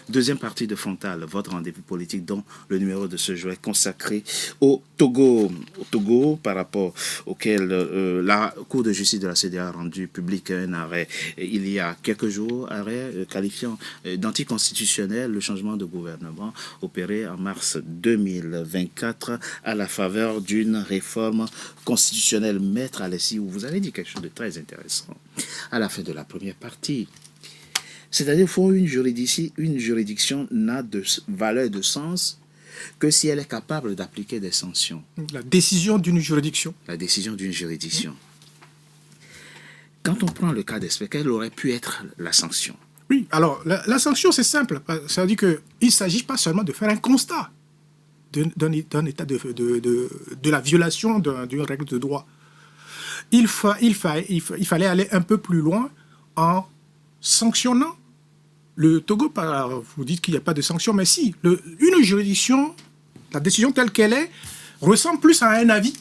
Deuxième partie de Frontal, votre rendez-vous politique dont le numéro de ce jour est consacré au Togo. Au Togo, par rapport auquel la Cour de justice de la CEDEAO a rendu public un arrêt il y a quelques jours, arrêt qualifiant d'anticonstitutionnel le changement de gouvernement opéré en mars 2024 à la faveur d'une réforme constitutionnelle. Maître Alessi, vous avez dit quelque chose de très intéressant à la fin de la première partie. C'est-à-dire qu'une juridiction n'a de valeur et de sens que si elle est capable d'appliquer des sanctions. La décision d'une juridiction. La décision d'une juridiction. Quand on prend le cas d'espèce, quelle aurait pu être la sanction? Oui, alors la sanction, c'est simple. Ça veut dire qu'il ne s'agit pas seulement de faire un constat d'un état de la violation d'une règle de droit. Il fallait aller un peu plus loin en sanctionnant le Togo. Vous dites qu'il n'y a pas de sanction, mais si. Une juridiction, la décision telle qu'elle est, ressemble plus à un avis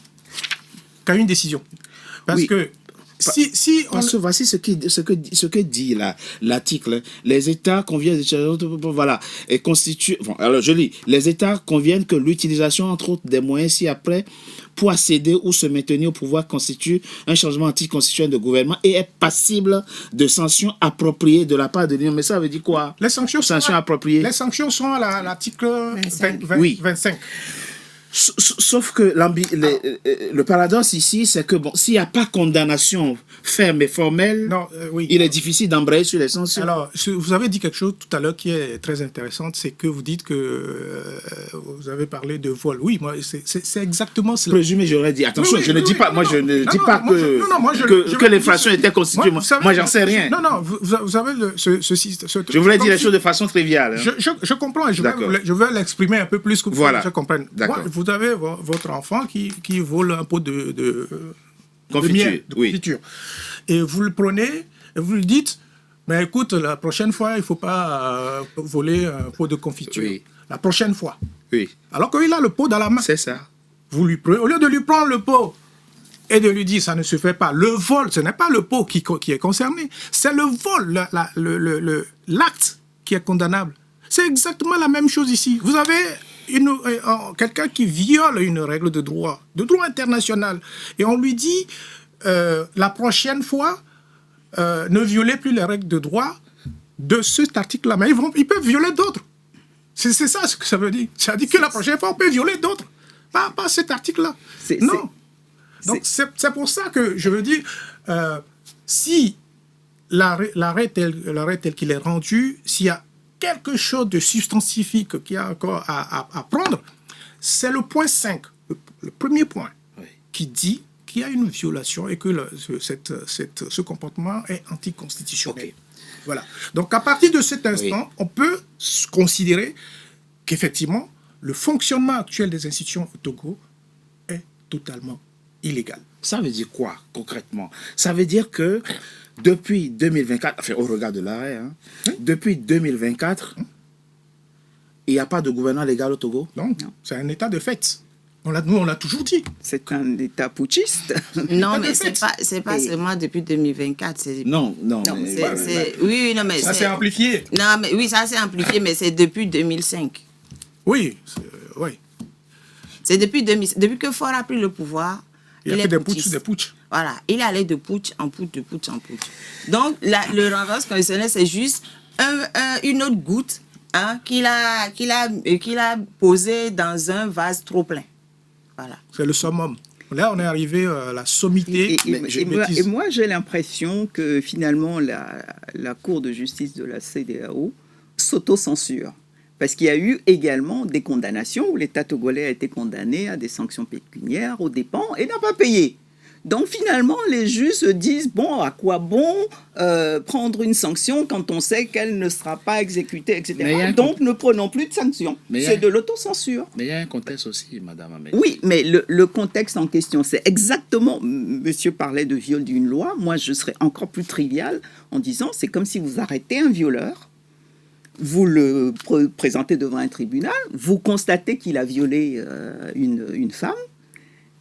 qu'à une décision. Parce que voici ce que dit l'article. Les États conviennent, voilà, et constituent. Bon, alors je lis. Les États conviennent que l'utilisation entre autres des moyens ci-après pour accéder ou se maintenir au pouvoir constitue un changement anticonstitutionnel de gouvernement et est passible de sanctions appropriées de la part de l'Union. Mais ça veut dire quoi? Les sanctions appropriées. Les sanctions sont à l'article 25. Sauf que le paradoxe ici, c'est que s'il n'y a pas condamnation ferme et formelle, il est difficile d'embrayer sur les sanctions. Alors, vous avez dit quelque chose tout à l'heure qui est très intéressant, c'est que vous dites que vous avez parlé de vol. Oui, moi, c'est exactement cela. Présumé, j'aurais dit. Attention, je ne dis pas que l'infraction était constituée. Moi, j'en sais rien. Non, vous avez je voulais dire les choses de façon triviale. Hein. Je comprends et je vais l'exprimer un peu plus que je comprenne. D'accord. Vous avez votre enfant qui vole un pot de confiture. Et vous le prenez et vous lui dites, mais écoute, la prochaine fois, il ne faut pas voler un pot de confiture. Oui. La prochaine fois. Oui. Alors qu'il a le pot dans la main. C'est ça. Vous lui prenez, au lieu de lui prendre le pot et de lui dire, ça ne se fait pas. Le vol, ce n'est pas le pot qui est concerné. C'est le vol, l'acte qui est condamnable. C'est exactement la même chose ici. Vous avez quelqu'un qui viole une règle de droit international, et on lui dit la prochaine fois ne violez plus les règles de droit de cet article-là. Mais ils peuvent violer d'autres. C'est ça ce que ça veut dire. Ça veut dire que la prochaine fois on peut violer d'autres. Pas cet article-là. Non. Donc c'est pour ça que je veux dire, si l'arrêt tel qu'il est rendu, s'il y a quelque chose de substantifique qu'il y a encore à prendre, c'est le point 5, le premier point, qui dit qu'il y a une violation et que ce comportement est anticonstitutionnel. Okay. Voilà. Donc à partir de cet instant, on peut considérer qu'effectivement, le fonctionnement actuel des institutions au Togo est totalement illégal. Ça veut dire quoi concrètement? Ça veut dire que depuis 2024, enfin au regard de l'arrêt, depuis 2024, il n'y a pas de gouvernement légal au Togo? Non. C'est un état de fait. Nous, on l'a toujours dit. C'est un état putschiste. Non, mais c'est pas seulement depuis 2024. Non. Oui, non, mais ça s'est amplifié. Non, mais oui, ça s'est amplifié, mais c'est depuis 2005. Oui. C'est depuis que Faure a pris le pouvoir. Il y a des putsch. Voilà, il allait de putsch en putsch. Donc, le renversement constitutionnel, c'est juste une autre goutte qu'il a posée dans un vase trop plein. Voilà. C'est le summum. Là, on est arrivé à la sommité. Et moi, j'ai l'impression que finalement, la Cour de justice de la CEDEAO s'auto-censure. Parce qu'il y a eu également des condamnations où l'État togolais a été condamné à des sanctions pécuniaires aux dépens et n'a pas payé. Donc finalement, les juges se disent, bon, à quoi bon prendre une sanction quand on sait qu'elle ne sera pas exécutée, etc. Donc ne prenons plus de sanctions. C'est de l'autocensure. Mais il y a un contexte aussi, Madame Ahmed. Oui, mais le contexte en question, c'est exactement... Monsieur parlait de viol d'une loi. Moi, je serais encore plus trivial en disant, c'est comme si vous arrêtez un violeur, vous le présentez devant un tribunal, vous constatez qu'il a violé une femme,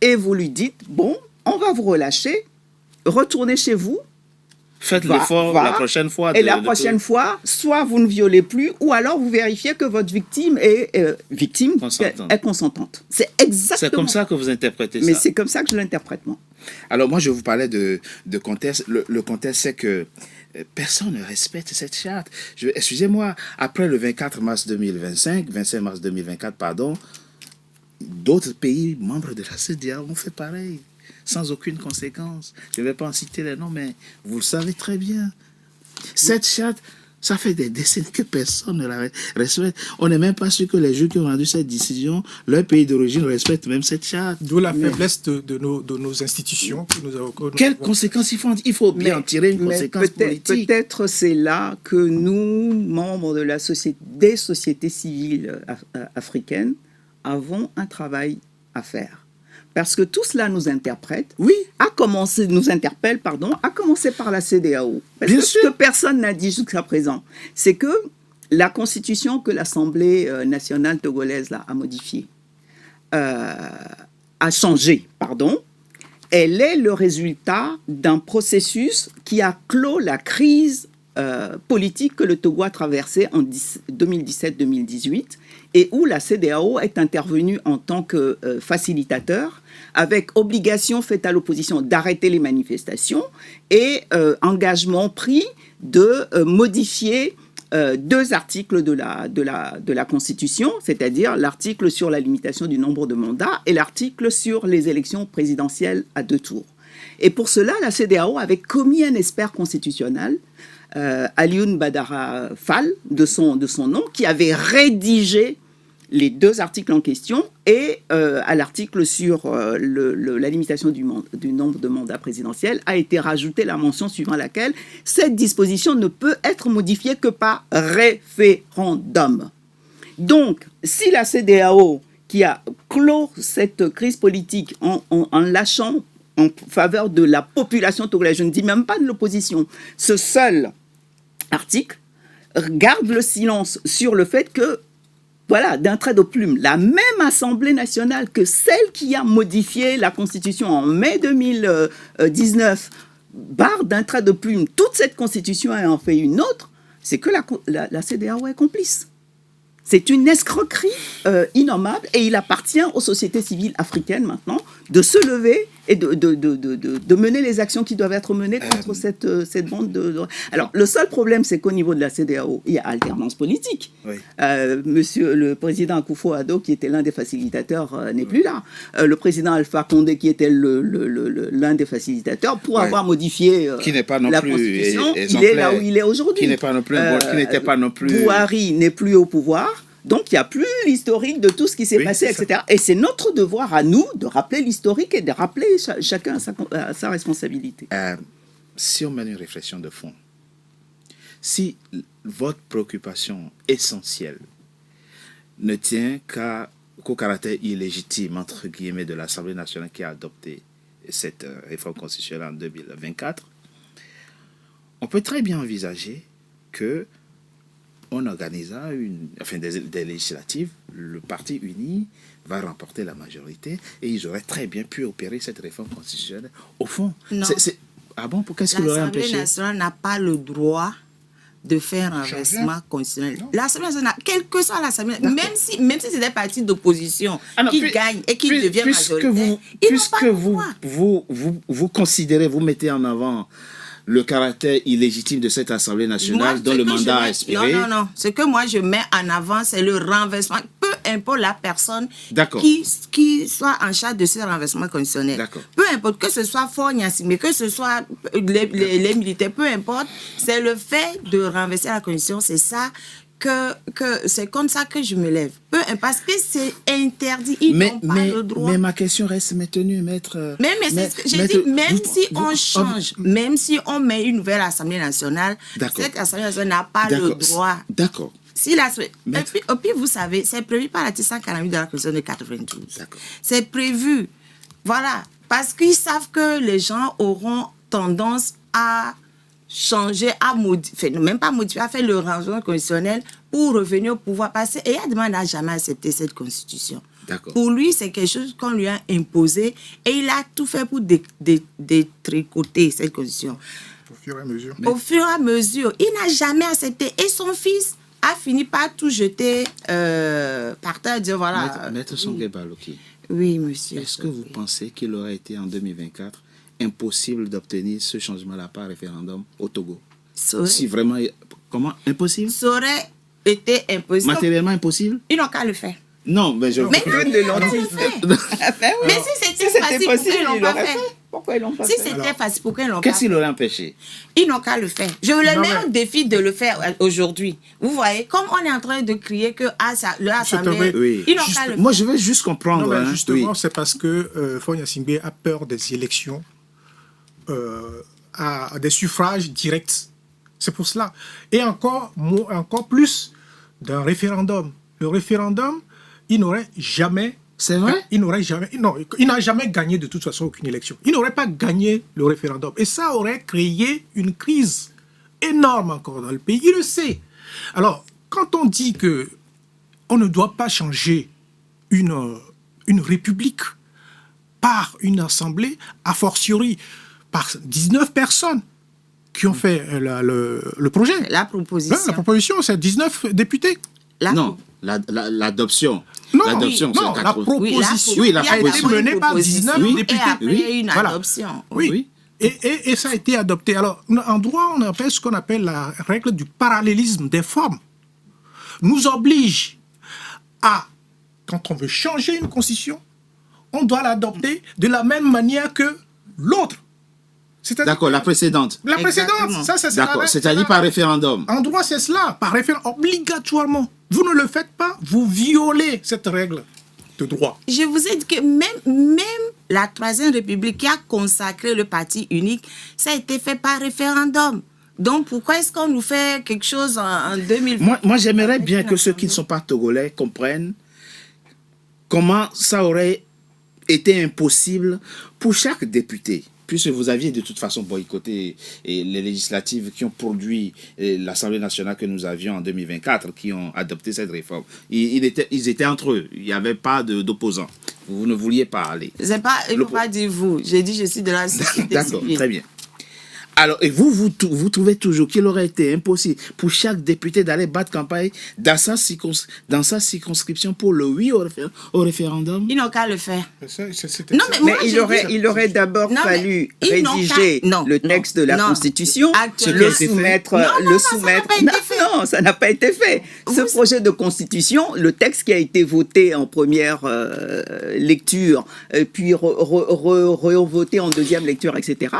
et vous lui dites, bon, on va vous relâcher, retournez chez vous, Faites l'effort la prochaine fois. Et la prochaine fois, soit vous ne violez plus, ou alors vous vérifiez que votre victime est consentante. C'est exactement. C'est comme ça que vous interprétez ça. Mais c'est comme ça que je l'interprète, moi. Alors moi, je vous parlais de contexte. Le contexte, c'est que personne ne respecte cette charte. Excusez-moi, après le 25 mars 2024, pardon, d'autres pays membres de la CEDEAO ont fait pareil, sans aucune conséquence. Je ne vais pas en citer les noms, mais vous le savez très bien. Cette charte, ça fait des décennies que personne ne la respecte. On n'est même pas sûr que les juges qui ont rendu cette décision, leur pays d'origine respectent même cette charte. D'où la faiblesse de nos institutions que nous avons. Quelles conséquences il faut bien en tirer une conséquence politique. Peut-être c'est là que nous, membres de des sociétés civiles africaines, avons un travail à faire. Parce que tout cela nous interpelle, à commencer par la CEDEAO. Parce que ce que personne n'a dit jusqu'à présent, c'est que la constitution que l'Assemblée nationale togolaise a modifiée, a changé, elle est le résultat d'un processus qui a clos la crise politique que le Togo a traversée en 2017-2018 et où la CEDEAO est intervenue en tant que facilitateur avec obligation faite à l'opposition d'arrêter les manifestations et engagement pris de modifier deux articles de la Constitution, c'est-à-dire l'article sur la limitation du nombre de mandats et l'article sur les élections présidentielles à 2 tours. Et pour cela, la CEDEAO avait commis un expert constitutionnel, Alioune Badara Fall, de son nom, qui avait rédigé les 2 articles en question et à l'article sur la limitation du nombre de mandats présidentiels a été rajoutée la mention suivant laquelle cette disposition ne peut être modifiée que par référendum. Donc, si la CEDEAO, qui a clos cette crise politique en lâchant en faveur de la population togolaise, je ne dis même pas de l'opposition, ce seul article garde le silence sur le fait que, voilà, d'un trait de plume, la même Assemblée nationale que celle qui a modifié la Constitution en mai 2019 barre d'un trait de plume toute cette Constitution et en fait une autre, c'est que la CEDEAO est complice. C'est une escroquerie innommable et il appartient aux sociétés civiles africaines maintenant de se lever et de mener les actions qui doivent être menées contre cette bande de... Alors, le seul problème, c'est qu'au niveau de la CEDEAO, il y a alternance politique. Oui. Monsieur le président Akufo-Addo, qui était l'un des facilitateurs, n'est plus là. Le président Alpha Condé, qui était l'un des facilitateurs, pour avoir modifié la Constitution, il est là où il est aujourd'hui. Qui n'est pas non plus, qui n'était pas non plus... Buhari n'est plus au pouvoir. Donc, il n'y a plus l'historique de tout ce qui s'est passé, etc. Et c'est notre devoir à nous de rappeler l'historique et de rappeler chacun sa responsabilité. Si on mène une réflexion de fond, si votre préoccupation essentielle ne tient qu'au caractère illégitime, entre guillemets, de l'Assemblée nationale qui a adopté cette réforme constitutionnelle en 2024, on peut très bien envisager que on organisera des législatives, le parti uni va remporter la majorité et ils auraient très bien pu opérer cette réforme constitutionnelle. Au fond, ah bon, qu'est-ce qui l'aurait empêché? L'Assemblée nationale n'a pas le droit de faire un renversement constitutionnel. L'Assemblée nationale, quelle que soit l'Assemblée, même si c'est des partis d'opposition qui gagnent et qui deviennent majoritaires, puisque vous considérez, vous mettez en avant le caractère illégitime de cette Assemblée nationale dont le mandat a expiré. Non. Ce que moi je mets en avant, c'est le renversement. Peu importe la personne qui soit en charge de ce renversement constitutionnel. Peu importe, que ce soit Faure Gnassingbé, que ce soit les militaires, peu importe, c'est le fait de renverser la Constitution, c'est ça. Que c'est comme ça que je me lève. Parce que c'est interdit, ils n'ont pas le droit. Mais ma question reste maintenue, maître. Mais c'est ce que j'ai dit, même si on met une nouvelle Assemblée nationale, cette Assemblée nationale n'a pas le droit. D'accord. Et puis, vous savez, c'est prévu par l'article 148 de la Constitution de 92. C'est prévu. Voilà. Parce qu'ils savent que les gens auront tendance à changer, à modifier, même pas modifier, à faire le rangement constitutionnel pour revenir au pouvoir. Parce que Yadman n'a jamais accepté cette constitution. Pour lui, c'est quelque chose qu'on lui a imposé et il a tout fait pour détricoter cette constitution. Au fur et à mesure. Au fur et à mesure, il n'a jamais accepté. Et son fils a fini par tout jeter par terre, dire voilà. Maître Songué Baloki, Oui, monsieur. est-ce que vous pensez qu'il aurait été en 2024 impossible d'obtenir ce changement-là par référendum au Togo? Si vraiment... Comment? Impossible? Ça aurait été impossible. Matériellement impossible? Ils n'ont qu'à le faire. Non, mais je... Mais Que non, de ils l'ont l'ont-ils fait. fait? Mais si c'était facile, pourquoi ils l'ont pas fait? Pourquoi ils l'ont pas Si fait? c'était facile, pourquoi ils l'ont pas Qu'est-ce qui fait? l'aurait empêché? Ils n'ont qu'à le faire. Je le Non, mets mais- au défi de le faire aujourd'hui. Vous voyez, comme on est en train de crier que l'Assemblée, Oui. ils n'ont qu'à le faire. Moi, je veux juste comprendre. Non, mais hein. justement, Oui. c'est parce que Faure Gnassingbé a peur des élections à des suffrages directs. C'est pour cela. Et encore plus d'un référendum. Le référendum, il n'aurait jamais... C'est vrai? Il n'aurait jamais... Non, il n'a jamais gagné de toute façon aucune élection. Il n'aurait pas gagné le référendum. Et ça aurait créé une crise énorme encore dans le pays. Il le sait. Alors, quand on dit que on ne doit pas changer une république par une assemblée, a fortiori par 19 personnes qui ont fait le projet. La proposition. La proposition, c'est 19 députés. Non, l'adoption. Non, L'adoption, non, c'est la 80. proposition Oui, la Il y a a été proposition. d'abord une menée par proposition 19 Oui. députés. Et après, il y a eu une Voilà. adoption. Oui. Oui. Et ça a été adopté. Alors, en droit, on appelle ce qu'on appelle la règle du parallélisme des formes. Nous oblige à, quand on veut changer une constitution, on doit l'adopter de la même manière que l'autre. C'est-à-dire D'accord, la précédente. la précédente. Exactement. Ça, c'est D'accord, la- c'est-à-dire par référendum. En droit, c'est cela, par référendum, obligatoirement. Vous ne le faites pas, vous violez cette règle de droit. Je vous ai dit que même la Troisième République qui a consacré le parti unique, ça a été fait par référendum. Donc pourquoi est-ce qu'on nous fait quelque chose en 2020? Moi, j'aimerais bien que ceux qui ne sont pas togolais comprennent comment ça aurait été impossible pour chaque député. Puisque vous aviez de toute façon boycotté les législatives qui ont produit l'Assemblée nationale que nous avions en 2024, qui ont adopté cette réforme. Ils étaient entre eux, il n'y avait pas d'opposants. Vous ne vouliez pas aller. C'est pas, il ne faut pas dire vous. J'ai dit je suis de la société D'accord, civile. très bien. Alors, et vous trouvez toujours qu'il aurait été impossible pour chaque député d'aller battre campagne dans sa circonscription pour le oui au référendum? Ils n'ont qu'à le faire. C'était Non, ça. mais Mais moi, il j'ai aurait, dit- il aurait d'abord Non, mais fallu ils n'ont rédiger qu'à- non, le texte de la non. Constitution, Actuellement, le c'est fait. soumettre, Non, non, non, ça n'a pas été fait. Non, ça n'a pas été fait. Ce Vous- projet de Constitution, le texte qui a été voté en première lecture, puis revoté en deuxième lecture, etc.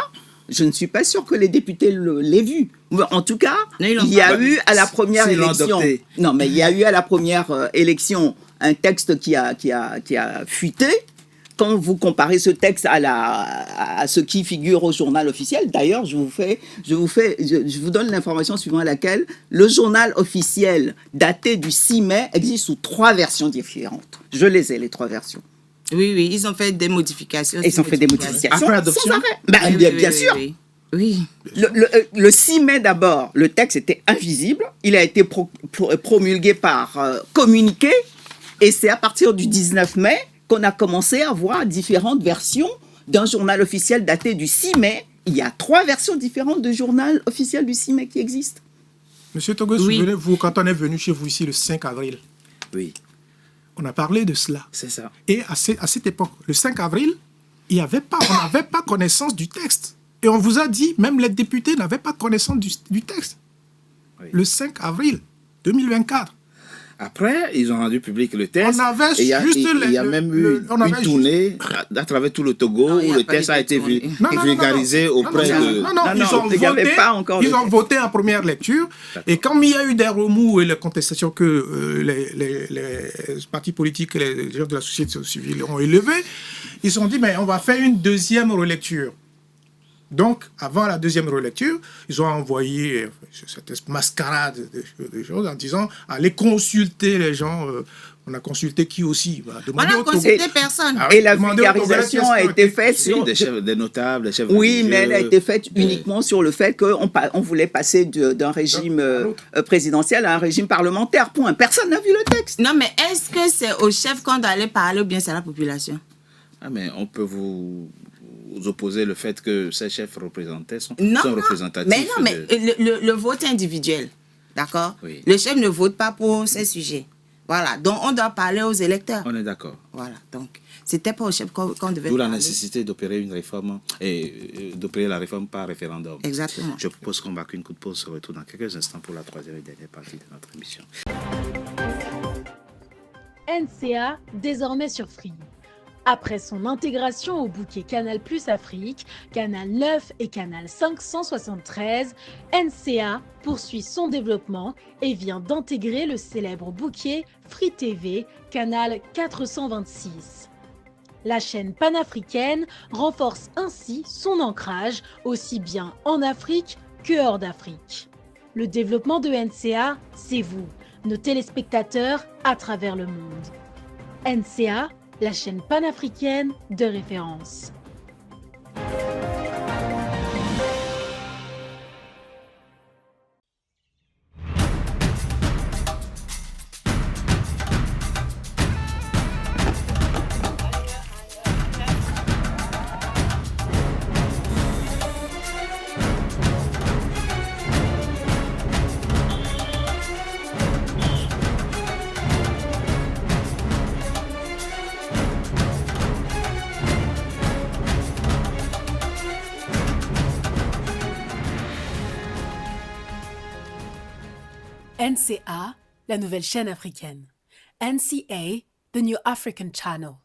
Je ne suis pas sûr que les députés l'aient vu. En tout cas, Non, ils l'ont il y a pas. eu à la première S'ils l'ont élection. adopté. Non, mais il y a eu à la première élection un texte qui a fuité. Quand vous comparez ce texte à ce qui figure au journal officiel, d'ailleurs, je vous donne l'information suivant laquelle le journal officiel daté du 6 mai existe sous 3 versions différentes. Je les ai, les 3 versions. Oui, ils ont fait des modifications. Et ils ont fait des modifications Après l'adoption? sans arrêt. Ben, Oui, bien sûr. Oui. Le 6 mai d'abord, le texte était invisible. Il a été promulgué par communiqué. Et c'est à partir du 19 mai qu'on a commencé à voir différentes versions d'un journal officiel daté du 6 mai. Il y a 3 versions différentes de journal officiel du 6 mai qui existent. Monsieur Togo, Oui. souvenez-vous, quand on est venu chez vous ici le 5 avril, Oui, on a parlé de cela. c'est ça. Et à cette époque, le 5 avril, on n'avait pas connaissance du texte. Et on vous a dit, même les députés n'avaient pas connaissance du texte. Oui. Le 5 avril 2024. Après, ils ont rendu public le texte. On avait et il y a, juste il y a même eu on avait une tournée à travers tout le Togo Non, il y où a le pas texte eu a de été tournée. vulgarisé auprès de... Non, Non, ils non, ont il y avait voté, pas encore ils le ont texte. voté en première lecture. Et comme il y a eu des remous et les contestations que les partis politiques et les gens de la société civile ont élevées, ils se sont dit, mais on va faire une deuxième relecture. Donc, avant la deuxième relecture, ils ont envoyé cette mascarade de choses en disant, allez consulter les gens. On a consulté qui aussi? On Demander n'a au Togo. consulté personne. Ah Et la demandez aux vulgarisation Togolais a qu'est-ce été que- faite Si, sur... des notables, des chefs Oui, mais elle a religieux. été faite uniquement sur le fait qu'on voulait passer d'un régime présidentiel à un régime parlementaire. Point. Personne n'a vu le texte. Non, mais est-ce que c'est au chef qu'on doit aller parler ou bien c'est à la population? Ah, mais on peut vous vous opposez le fait que ces chefs représentés sont Non, représentatifs. mais non, mais le vote individuel, d'accord? Oui. Le chef ne vote pas pour ces sujets. Voilà, donc on doit parler aux électeurs. On est d'accord. Voilà, donc c'était pas au chef qu'on devait D'où la parler. nécessité d'opérer une réforme et d'opérer la réforme par référendum. Exactement. Je propose qu'on marque une coup de pause, se retrouve dans quelques instants pour la troisième et dernière partie de notre émission. NCA, désormais sur Free. Après son intégration au bouquet Canal+ Afrique, Canal 9 et Canal 573, NCA poursuit son développement et vient d'intégrer le célèbre bouquet Free TV, Canal 426. La chaîne panafricaine renforce ainsi son ancrage aussi bien en Afrique que hors d'Afrique. Le développement de NCA, c'est vous, nos téléspectateurs à travers le monde. NCA, la chaîne panafricaine de référence. NCA, la nouvelle chaîne africaine. NCA, the New African Channel.